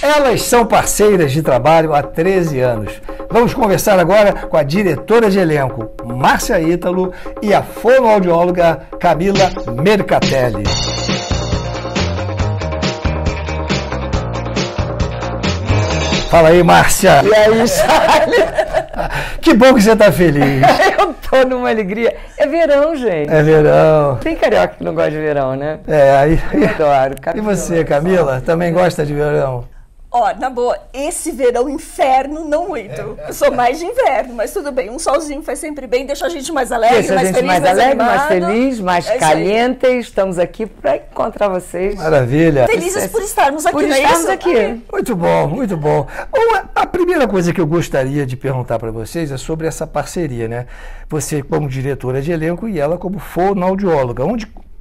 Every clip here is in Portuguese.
Elas são parceiras de trabalho há 13 anos. Vamos conversar agora com a diretora de elenco, Márcia Ítalo, e a fonoaudióloga Camila Mercatelli. Fala aí, Márcia. E aí, Charlie? Que bom que você está feliz. Eu tô numa alegria. É verão, gente. É verão. Tem carioca que não gosta de verão, né? Aí. Eu adoro. E você, Camila, também gosta de verão? Ó, na boa, esse verão inferno, não muito. Eu sou mais de inverno, mas tudo bem. Um solzinho faz sempre bem, deixa a gente mais alegre, Deixa mais a gente feliz, mais alegre, mais animado. feliz, mais caliente. Estamos aqui para encontrar vocês. Maravilha. Felizes por estarmos aqui, Por não é estarmos isso? aqui. Muito bom, muito bom. Bom, a primeira coisa que eu gostaria de perguntar para vocês é sobre essa parceria, né? Você como diretora de elenco e ela como fonoaudióloga.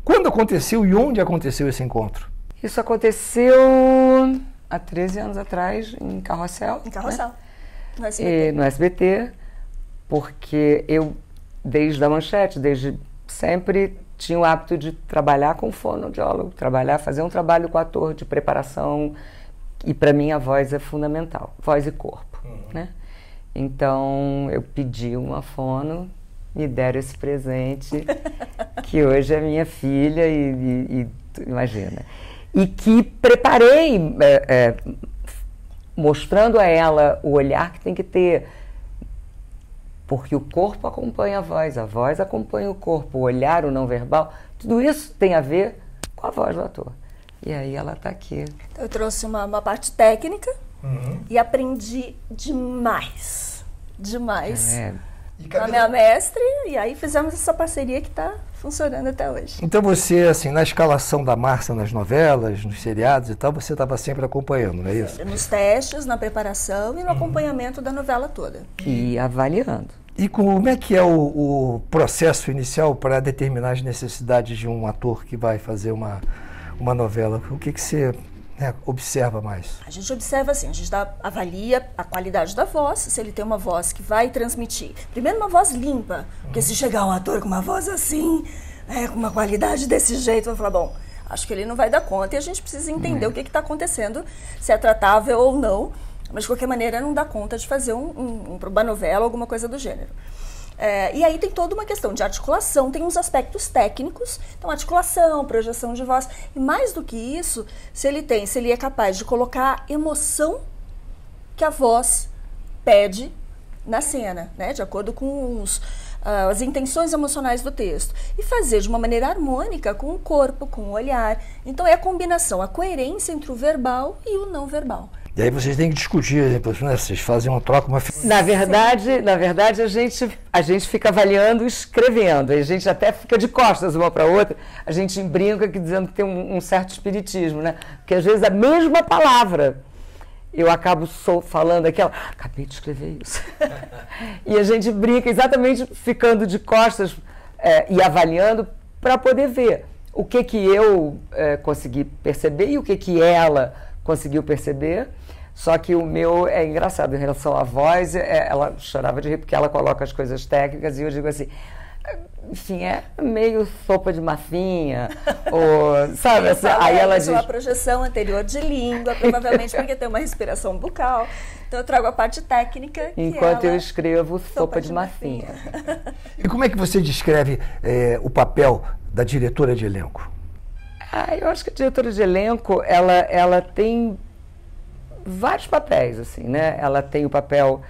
Quando aconteceu e onde aconteceu esse encontro? Isso aconteceu há 13 anos atrás, em Carrossel. Em Carrossel, né? no SBT. No SBT, porque eu, desde a Manchete, desde sempre, tinha o hábito de trabalhar com fonoaudiólogo, fazer um trabalho com ator de preparação, e para mim a voz é fundamental, voz e corpo, né? Então eu pedi uma fono, me deram esse presente, que hoje é minha filha e imagina. E que preparei, mostrando a ela o olhar que tem que ter, porque o corpo acompanha a voz acompanha o corpo, o olhar, o não verbal, tudo isso tem a ver com a voz do ator. E aí ela está aqui. Eu trouxe uma parte técnica e aprendi demais com a minha mestre, e aí fizemos essa parceria que está funcionando até hoje. Então você, assim, na escalação da Márcia nas novelas, nos seriados e tal, você estava sempre acompanhando, não é isso? Nos testes, na preparação e no acompanhamento da novela toda. E avaliando. E como é que é o processo inicial para determinar as necessidades de um ator que vai fazer uma novela? O que você observa mais? A gente observa assim, a gente avalia a qualidade da voz, se ele tem uma voz que vai transmitir. Primeiro, uma voz limpa, porque se chegar um ator com uma voz assim, com uma qualidade desse jeito, vai falar, bom, acho que ele não vai dar conta, e a gente precisa entender o que está acontecendo, se é tratável ou não, mas de qualquer maneira não dá conta de fazer uma novela ou alguma coisa do gênero. E aí tem toda uma questão de articulação, tem uns aspectos técnicos, então articulação, projeção de voz, e mais do que isso, se ele é capaz de colocar a emoção que a voz pede na cena, né, de acordo com as intenções emocionais do texto, e fazer de uma maneira harmônica com o corpo, com o olhar. Então é a combinação, a coerência entre o verbal e o não verbal. E aí vocês têm que discutir, né? Vocês fazem uma troca, uma... Na verdade a gente fica avaliando e escrevendo, a gente até fica de costas uma para outra, a gente brinca dizendo que tem um certo espiritismo, né? Porque às vezes a mesma palavra eu acabo falando aquela, acabei de escrever isso. E a gente brinca exatamente ficando de costas e avaliando para poder ver o que eu consegui perceber e o que ela conseguiu perceber. Só que o meu é engraçado, em relação à voz, ela chorava de rir porque ela coloca as coisas técnicas e eu digo assim, enfim, é meio sopa de massinha, ou, sabe, assim, aí ela diz... uma projeção anterior de língua, provavelmente porque tem uma respiração bucal, então eu trago a parte técnica. Enquanto eu escrevo sopa de massinha. E como é que você descreve o papel da diretora de elenco? Eu acho que a diretora de elenco, ela tem vários papéis, assim, né? Ela tem o papel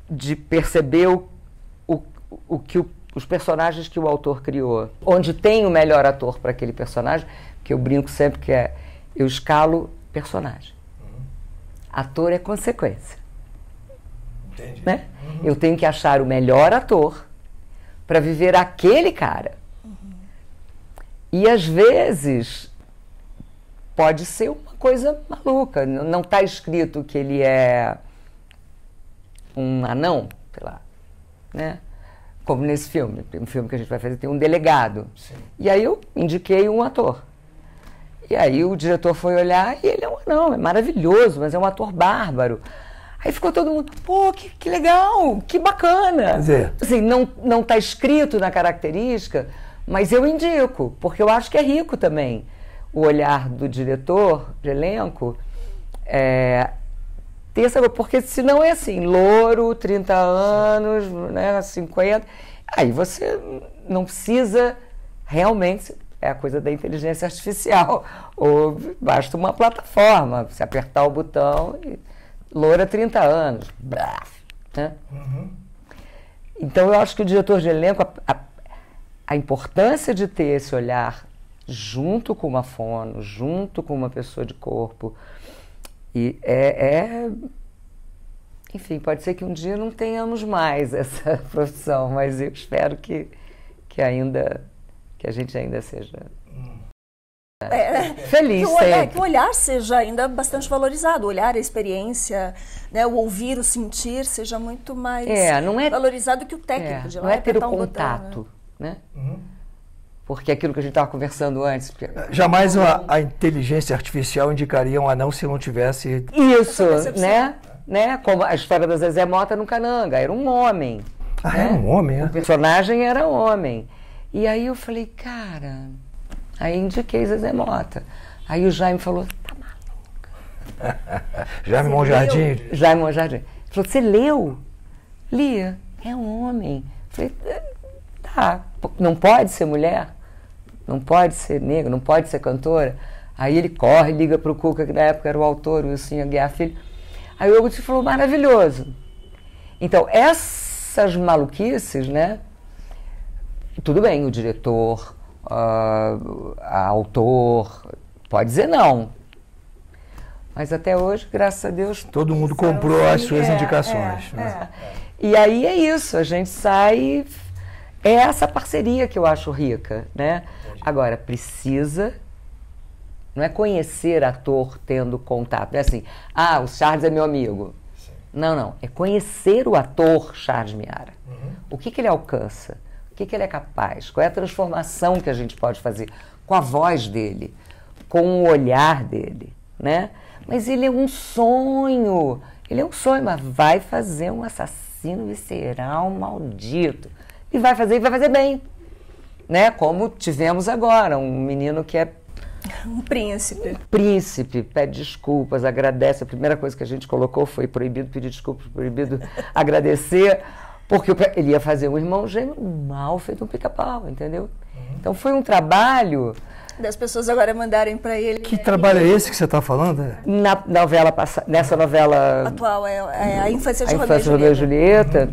de perceber o que os personagens que o autor criou, onde tem o melhor ator para aquele personagem, que eu brinco sempre que eu escalo personagem. Ator é consequência. Entendi. Né? Eu tenho que achar o melhor ator para viver aquele cara. E às vezes pode ser uma coisa maluca, não está escrito que ele é um anão, sei lá, né? Como nesse filme, tem um filme que a gente vai fazer, tem um delegado. Sim. E aí eu indiquei um ator. E aí o diretor foi olhar e ele é um anão, é maravilhoso, mas é um ator bárbaro. Aí ficou todo mundo, pô, que legal, que bacana. Quer dizer, assim, não está escrito na característica, mas eu indico, porque eu acho que é rico também. O olhar do diretor de elenco ter essa coisa, porque senão é assim, louro, 30 anos, né, 50, aí você não precisa realmente, é a coisa da inteligência artificial, ou basta uma plataforma, você apertar o botão e loura 30 anos, né? Então eu acho que o diretor de elenco, a importância de ter esse olhar junto com uma fono, junto com uma pessoa de corpo, e enfim, pode ser que um dia não tenhamos mais essa profissão, mas eu espero que a gente ainda seja feliz sempre. Que o olhar seja ainda bastante valorizado, o olhar, a experiência, né, o ouvir, o sentir seja muito mais valorizado que o técnico de lá. Não é ter o contato, né? Porque aquilo que a gente estava conversando antes. Jamais a inteligência artificial indicaria um anão se não tivesse... Isso, né? Como a história da Zezé Mota no Cananga, era um homem. Ah, né? era um homem, O personagem era homem. E aí eu falei, cara... Aí indiquei Zezé Mota. Aí o Jaime falou, tá maluca. Jaime Monjardim? Jaime Monjardim. Ele falou, você leu? Lia. É um homem. Eu falei, tá. Não pode ser mulher? Não pode ser negra? Não pode ser cantora? Aí ele corre, liga pro Cuca, que na época era o autor, o Wilson Aguiar Filho. Aí o Augusto falou, maravilhoso. Então, essas maluquices, né? Tudo bem, o diretor... autor pode dizer não, mas até hoje, graças a Deus, todo mundo comprou as suas indicações. E aí é isso, a gente sai, é essa parceria que eu acho rica, né? Agora, precisa, não é conhecer ator tendo contato, não é assim, o Charles é meu amigo. Não, é conhecer o ator Charles Miara. O que ele alcança? O que ele é capaz, qual é a transformação que a gente pode fazer com a voz dele, com o olhar dele, né? Mas ele é um sonho, mas vai fazer um assassino visceral maldito, e vai fazer bem, né? Como tivemos agora, um menino que é um príncipe. Príncipe, pede desculpas, agradece, a primeira coisa que a gente colocou foi proibido pedir desculpas, proibido agradecer, porque ele ia fazer um irmão gêmeo mal feito um pica-pau, entendeu? Então foi um trabalho... Das pessoas agora mandarem para ele... Que trabalho é esse que você está falando? Nessa novela... Atual, é A Infância de Romeu e Julieta.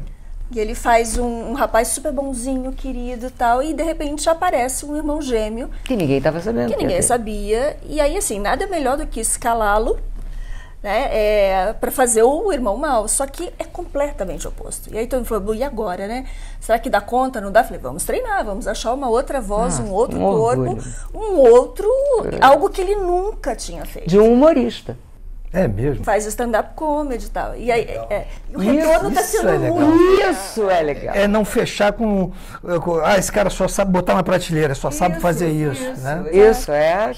E ele faz um rapaz super bonzinho, querido e tal, e de repente aparece um irmão gêmeo... Que ninguém estava sabendo. Que ninguém sabia. E aí, assim, nada melhor do que escalá-lo, né, para fazer o irmão mal, só que é completamente oposto. E aí todo mundo falou, e agora, né? Será que dá conta? Não dá? Falei, vamos treinar, vamos achar uma outra voz, um outro corpo, algo que ele nunca tinha feito. De um humorista. É mesmo? Faz stand-up comedy e tal. E aí, o retorno está sendo Isso é legal. É não fechar com esse cara só sabe botar na prateleira, só sabe fazer isso, né? Isso, é.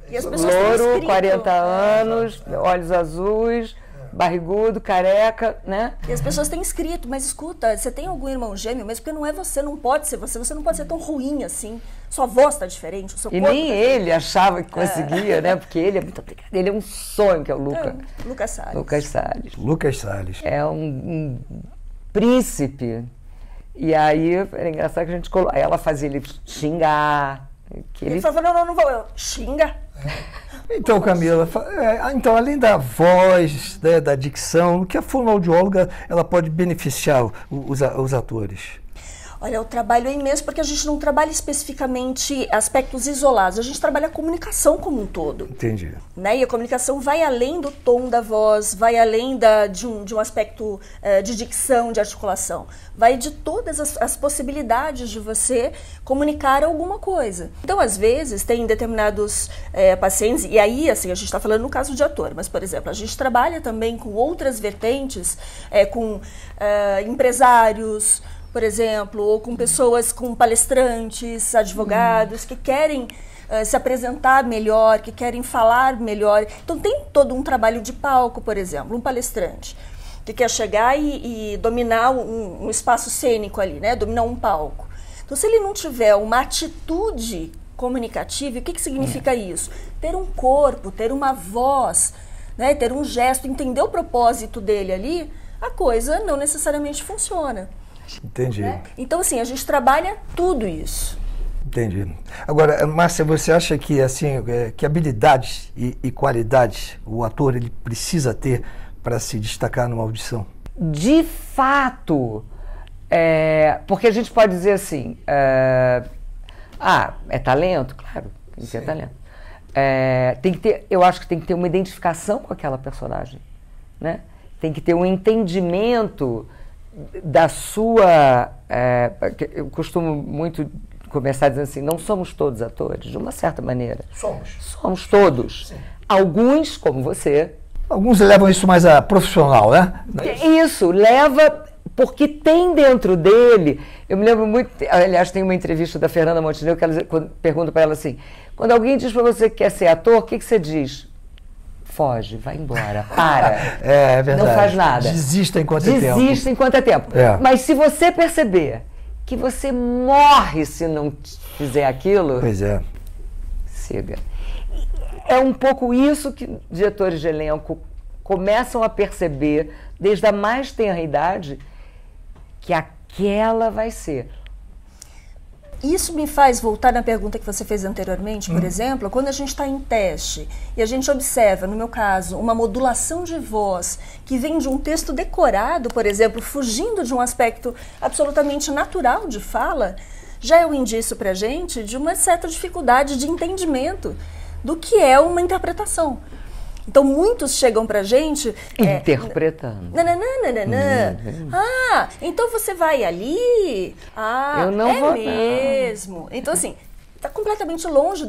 E as pessoas louro, 40 anos, olhos azuis, barrigudo, careca, né? E as pessoas têm escrito, mas escuta, você tem algum irmão gêmeo mesmo? Porque não é você, não pode ser você não pode ser tão ruim assim. Sua voz está diferente, o seu corpo nem ele achava que conseguia, né? Porque ele é muito aplicado. Ele é um sonho, que é o Lucas Salles. Lucas Salles. É um príncipe. E aí, era engraçado que a gente colocou. Aí ela fazia ele xingar. Ele falou, não vou, eu xinga. Então, Camila, então, além da voz, né, da dicção, o que a fonoaudióloga ela pode beneficiar os atores? Olha, o trabalho é imenso porque a gente não trabalha especificamente aspectos isolados, a gente trabalha a comunicação como um todo. Entendi. Né? E a comunicação vai além do tom da voz, vai além de um aspecto de dicção, de articulação. Vai de todas as possibilidades de você comunicar alguma coisa. Então, às vezes, tem determinados pacientes, e aí, assim, a gente está falando no caso de ator, mas, por exemplo, a gente trabalha também com outras vertentes, com empresários, por exemplo, ou com pessoas, com palestrantes, advogados, que querem se apresentar melhor, que querem falar melhor. Então tem todo um trabalho de palco, por exemplo, um palestrante que quer chegar e dominar um espaço cênico ali, né? Dominar um palco. Então se ele não tiver uma atitude comunicativa, o que significa isso? Ter um corpo, ter uma voz, né, ter um gesto, entender o propósito dele ali, a coisa não necessariamente funciona. Entendi. Né? Então, assim, a gente trabalha tudo isso. Entendi. Agora, Márcia, você acha que, assim, que habilidades e qualidades o ator ele precisa ter para se destacar numa audição? De fato, porque a gente pode dizer assim, é talento? Claro, tem que ter talento. Tem que ter, eu acho que tem que ter uma identificação com aquela personagem, né? Tem que ter um entendimento da sua... eu costumo muito começar dizendo assim, não somos todos atores, de uma certa maneira. Somos todos. Sim. Alguns, como você... Alguns levam isso mais a profissional, né? Isso, leva... Porque tem dentro dele... Eu me lembro muito... Aliás, tem uma entrevista da Fernanda Montenegro que ela pergunta para ela assim, quando alguém diz para você que quer ser ator, o que você diz? Foge, vai embora, para. É verdade. Não faz nada. Desista enquanto é tempo. Desista enquanto é tempo. Mas se você perceber que você morre se não fizer aquilo... Pois é. Siga. É um pouco isso que diretores de elenco começam a perceber, desde a mais tenra idade, que aquela vai ser. Isso me faz voltar na pergunta que você fez anteriormente, por exemplo, quando a gente está em teste e a gente observa, no meu caso, uma modulação de voz que vem de um texto decorado, por exemplo, fugindo de um aspecto absolutamente natural de fala, já é um indício para a gente de uma certa dificuldade de entendimento do que é uma interpretação. Então, muitos chegam pra gente... interpretando. Então você vai ali? Eu não vou mesmo. Não. Então, assim, tá completamente longe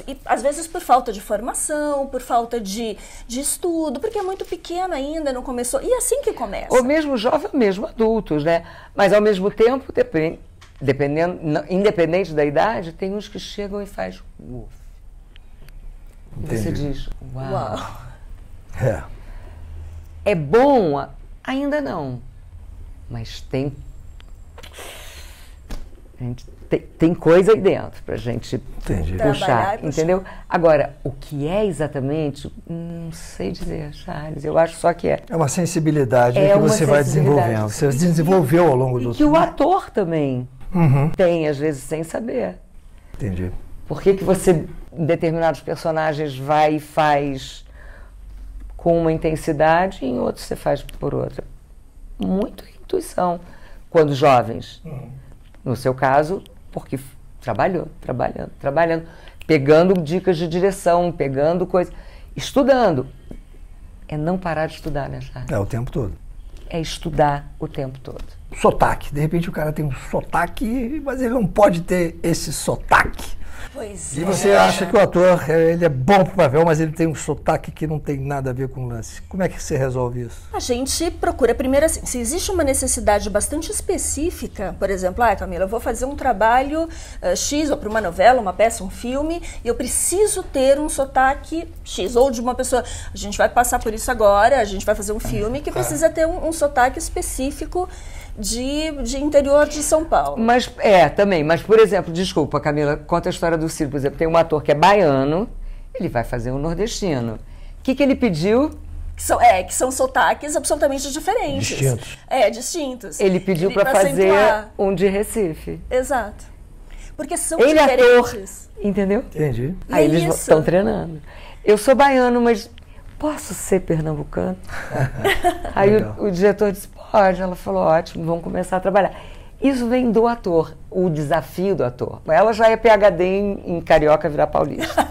e às vezes por falta de formação, por falta de estudo, porque é muito pequeno ainda, não começou. E é assim que começa. Ou mesmo jovem, ou mesmo adultos, né? Mas, ao mesmo tempo, independente da idade, tem uns que chegam e fazem... Entendi. Você diz, uau. É bom? Ainda não. Mas tem coisa aí dentro pra gente puxar, entendeu? Agora, o que é exatamente, não sei dizer, Charles, eu acho só que é. É uma sensibilidade que você vai desenvolvendo. Você desenvolveu ao longo do tempo. E que o ator também tem, às vezes, sem saber. Entendi. Por que você, em determinados personagens, vai e faz com uma intensidade e em outros você faz por outra? Muito intuição. Quando jovens, no seu caso, porque trabalhando, pegando dicas de direção, pegando coisas, estudando. É não parar de estudar, né, Charles? É o tempo todo. É estudar o tempo todo. Sotaque. De repente o cara tem um sotaque, mas ele não pode ter esse sotaque. Pois e você acha que o ator ele é bom pro papel, mas ele tem um sotaque que não tem nada a ver com o lance. Como é que você resolve isso? A gente procura primeiro assim, se existe uma necessidade bastante específica, por exemplo, Camila, eu vou fazer um trabalho X, ou para uma novela, uma peça, um filme, e eu preciso ter um sotaque X, ou de uma pessoa, a gente vai passar por isso agora, a gente vai fazer um filme que precisa ter um sotaque específico de interior de São Paulo. Mas, também. Mas, por exemplo, desculpa, Camila, conta a história do Ciro, por exemplo, tem um ator que é baiano, ele vai fazer um nordestino. O que ele pediu? Que são sotaques absolutamente diferentes. Distintos. Distintos. Ele pediu para fazer um de Recife. Exato. Porque são ele diferentes. É ator, entendeu? Entendi. Aí eles estão treinando. Eu sou baiano, mas posso ser pernambucano? Aí o diretor disse, pode. Ela falou, ótimo, vamos começar a trabalhar. Isso vem do ator, o desafio do ator. Ela já é PhD em carioca virar paulista.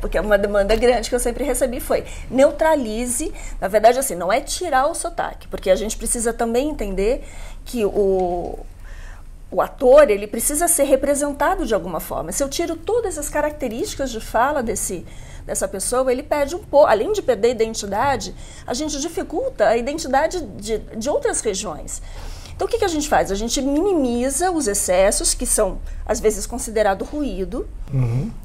Porque uma demanda grande que eu sempre recebi foi neutralize, na verdade assim, não é tirar o sotaque, porque a gente precisa também entender que o ator, ele precisa ser representado de alguma forma. Se eu tiro todas as características de fala dessa pessoa, ele perde um pouco, além de perder a identidade, a gente dificulta a identidade de outras regiões. Então, o que a gente faz? A gente minimiza os excessos, que são, às vezes, considerado ruído.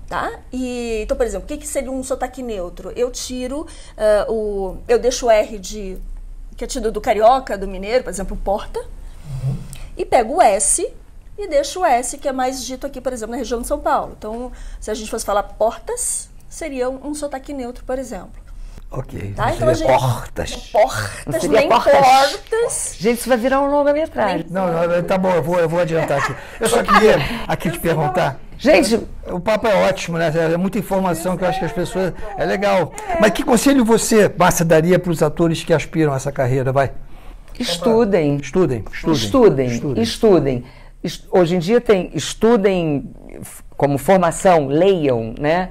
Tá? Então, por exemplo, o que seria um sotaque neutro? Eu tiro, eu deixo o R que é tido do carioca, do mineiro, por exemplo, porta, e pego o S e deixo o S, que é mais dito aqui, por exemplo, na região de São Paulo. Então, se a gente fosse falar portas, seria um sotaque neutro, por exemplo. Ok. Tá? Não Então seria a gente... portas. Portas, seria nem portas. portas. Gente, isso vai virar um longa-metragem. Não, tá bom, eu vou adiantar aqui. Eu só queria aqui te perguntar. Gente, O papo é ótimo, né? É muita informação que eu acho que as pessoas... É legal. Mas que conselho você, Márcia, daria para os atores que aspiram a essa carreira? Vai. estudem. Estudem. Hoje em dia estudem como formação, leiam, né?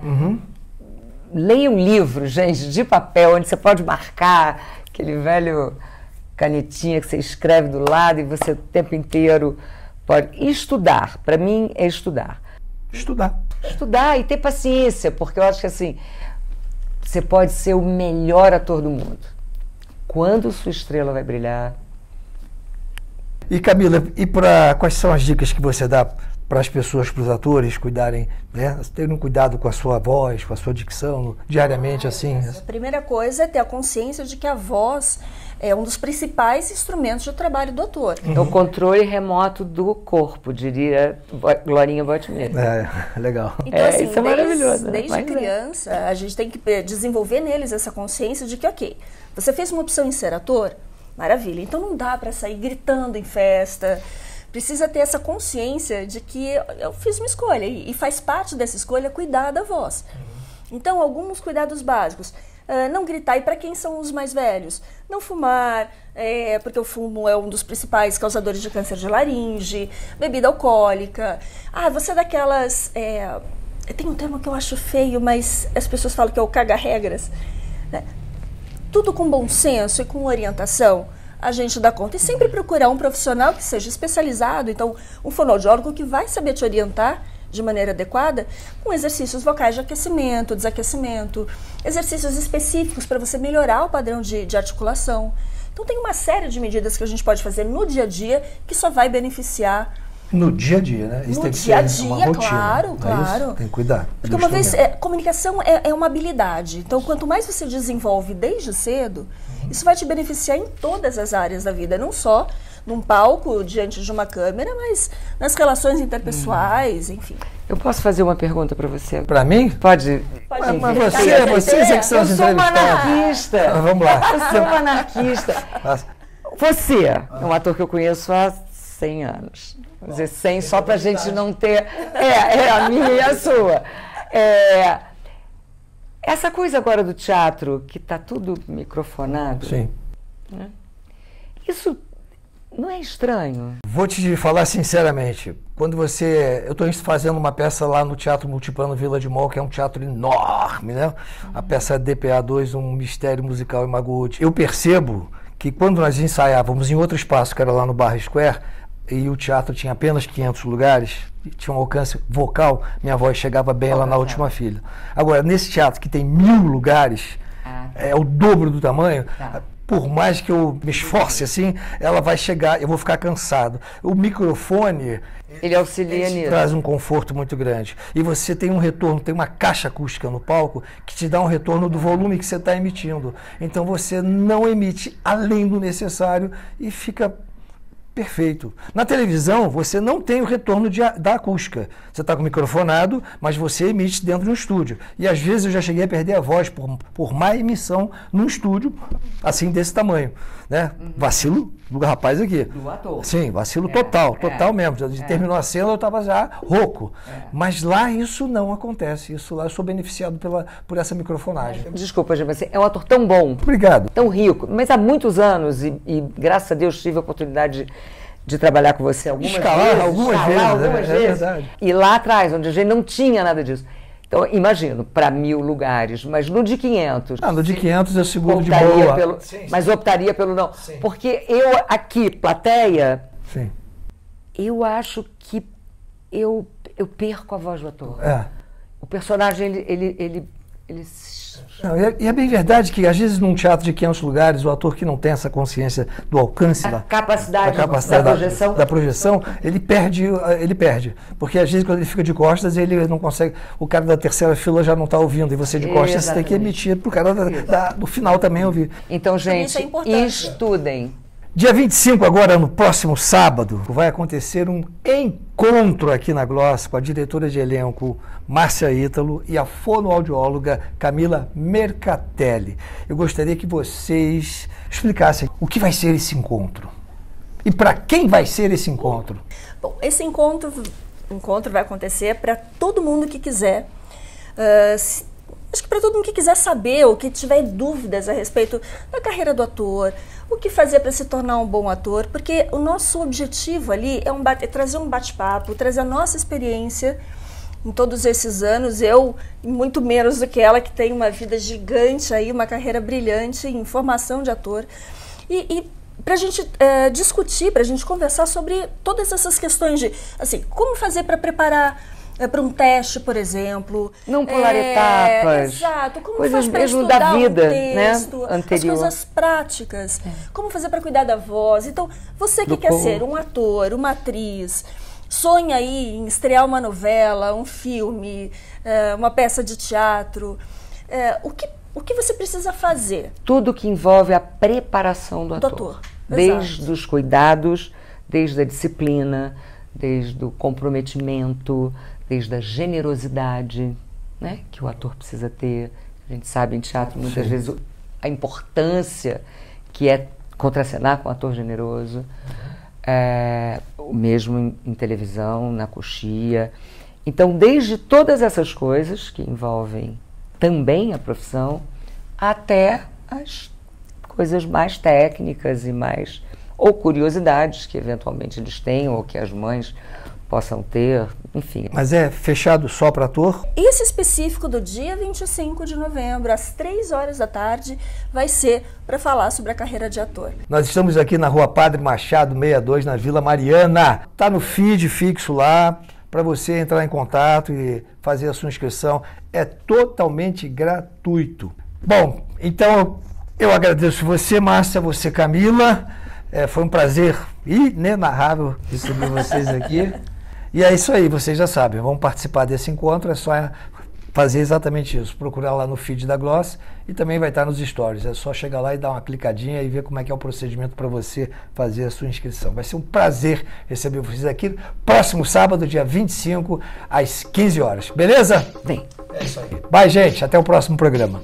Leiam livros, gente, de papel, onde você pode marcar aquele velho canetinha que você escreve do lado e você o tempo inteiro pode... E estudar, para mim é estudar. Estudar e ter paciência, porque eu acho que assim, você pode ser o melhor ator do mundo. Quando sua estrela vai brilhar... E Camila, quais são as dicas que você dá para as pessoas, para os atores cuidarem, né? Terem cuidado com a sua voz, com a sua dicção, diariamente, assim? A primeira coisa é ter a consciência de que a voz é um dos principais instrumentos de trabalho do ator. É o controle remoto do corpo, diria Glorinha Boitmeier. Legal. Então, assim, isso é maravilhoso. Né? Desde criança, a gente tem que desenvolver neles essa consciência de que, ok, você fez uma opção em ser ator, maravilha, então não dá para sair gritando em festa. Precisa ter essa consciência de que eu fiz uma escolha e faz parte dessa escolha cuidar da voz. Então, alguns cuidados básicos. Não gritar. E para quem são os mais velhos? Não fumar, porque o fumo é um dos principais causadores de câncer de laringe, bebida alcoólica. Você é daquelas... tem um termo que eu acho feio, mas as pessoas falam que é o caga-regras. Né? Tudo com bom senso e com orientação, a gente dá conta. E sempre procurar um profissional que seja especializado, então um fonoaudiólogo que vai saber te orientar de maneira adequada com exercícios vocais de aquecimento, desaquecimento, exercícios específicos para você melhorar o padrão de articulação. Então tem uma série de medidas que a gente pode fazer no dia a dia que só vai beneficiar. No dia a dia, né? Isso no tem que dia a ser uma dia, rotina. claro. Isso? Tem que cuidar. Porque uma vez, comunicação é uma habilidade. Então, quanto mais você desenvolve desde cedo, isso vai te beneficiar em todas as áreas da vida, não só num palco, diante de uma câmera, mas nas relações interpessoais, enfim. Eu posso fazer uma pergunta para você? Para mim? Pode. Mas vocês é que são os Eu sou uma entrevistados. anarquista. Vamos lá. Eu sou uma anarquista. Você é um ator que eu conheço há 100 anos. Vou dizer 100 só para a gente não ter... É a minha e a sua. Essa coisa agora do teatro, que está tudo microfonado. Sim. Né? Isso não é estranho? Vou te falar sinceramente. Quando eu estou fazendo uma peça lá no Teatro Multiplano Vila de Mol, que é um teatro enorme, né? A peça DPA2, um mistério musical em Magude. Eu percebo que quando nós ensaiávamos em outro espaço, que era lá no Barra Square, e o teatro tinha apenas 500 lugares, tinha um alcance vocal, minha voz chegava bem lá na última fila. Agora, nesse teatro que tem 1000 lugares, é o dobro do tamanho, por mais que eu me esforce assim, ela vai chegar, eu vou ficar cansado. O microfone... Ele auxilia nisso. Traz um conforto muito grande. E você tem um retorno, tem uma caixa acústica no palco que te dá um retorno do volume que você está emitindo. Então você não emite além do necessário e fica... perfeito. Na televisão, você não tem o retorno da acústica. Você está com o microfonado, mas você emite dentro de um estúdio. E às vezes eu já cheguei a perder a voz por má emissão num estúdio, assim, desse tamanho. Né? Vacilo do rapaz aqui. Do ator. Sim, vacilo total mesmo. Terminou a cena, eu estava já rouco. Mas lá isso não acontece. Isso lá eu sou beneficiado por essa microfonagem. Desculpa, gente, você é um ator tão bom. Obrigado. Tão rico. Mas há muitos anos, e graças a Deus tive a oportunidade de trabalhar com você algumas vezes. É verdade. E lá atrás, onde a gente não tinha nada disso. Então, imagino, para 1000 lugares, mas no de 500... no de 500 eu seguro de boa. Mas optaria pelo não. Sim. Porque eu aqui, plateia, sim, eu acho que eu perco a voz do ator. O personagem, ele não, e é bem verdade que, às vezes, num teatro de 500 lugares, o ator que não tem essa consciência do alcance, da capacidade da projeção, ele perde. Porque, às vezes, quando ele fica de costas, ele não consegue... O cara da terceira fila já não está ouvindo, e você de costas você tem que emitir para o cara do final também ouvir. Então, gente, estudem. Dia 25, agora no próximo sábado, vai acontecer um encontro aqui na Gloss com a diretora de elenco Márcia Ítalo e a fonoaudióloga Camila Mercatelli. Eu gostaria que vocês explicassem o que vai ser esse encontro e para quem vai ser esse encontro. Bom, esse encontro vai acontecer para todo mundo que quiser. Acho que para todo mundo que quiser saber ou que tiver dúvidas a respeito da carreira do ator, o que fazer para se tornar um bom ator, porque o nosso objetivo ali é trazer um bate-papo, trazer a nossa experiência em todos esses anos, eu muito menos do que ela, que tem uma vida gigante aí, uma carreira brilhante em formação de ator, e para a gente discutir, para a gente conversar sobre todas essas questões de, assim, como fazer para preparar para um teste, por exemplo. Não pular etapas. Exato. Como coisas faz para mesmo estudar da vida, um texto, né? Anterior. as coisas práticas. Como fazer para cuidar da voz. Então, você que quer ser um ator, uma atriz, sonha aí em estrear uma novela, um filme, uma peça de teatro, o que você precisa fazer? Tudo que envolve a preparação do ator. Desde os cuidados, desde a disciplina, desde o comprometimento, desde a generosidade, né, que o ator precisa ter. A gente sabe em teatro muitas vezes a importância que é contracenar com um ator generoso. O mesmo em televisão, na coxia. Então, desde todas essas coisas que envolvem também a profissão, até as coisas mais técnicas e mais, ou curiosidades que eventualmente eles tenham, ou que as mães possam ter, enfim. Mas é fechado só para ator? Esse específico do dia 25 de novembro, às 3 horas da tarde, vai ser para falar sobre a carreira de ator. Nós estamos aqui na Rua Padre Machado, 62, na Vila Mariana. Está no feed fixo lá, para você entrar em contato e fazer a sua inscrição. É totalmente gratuito. Bom, então eu agradeço você, Márcia, você, Camila. Foi um prazer inenarrável receber vocês aqui. E é isso aí, vocês já sabem, vão participar desse encontro, é só fazer exatamente isso, procurar lá no feed da Gloss e também vai estar nos stories, é só chegar lá e dar uma clicadinha e ver como é que é o procedimento para você fazer a sua inscrição. Vai ser um prazer receber vocês aqui, próximo sábado, dia 25, às 15 horas, beleza? Bem. É isso aí. Bye, gente, até o próximo programa.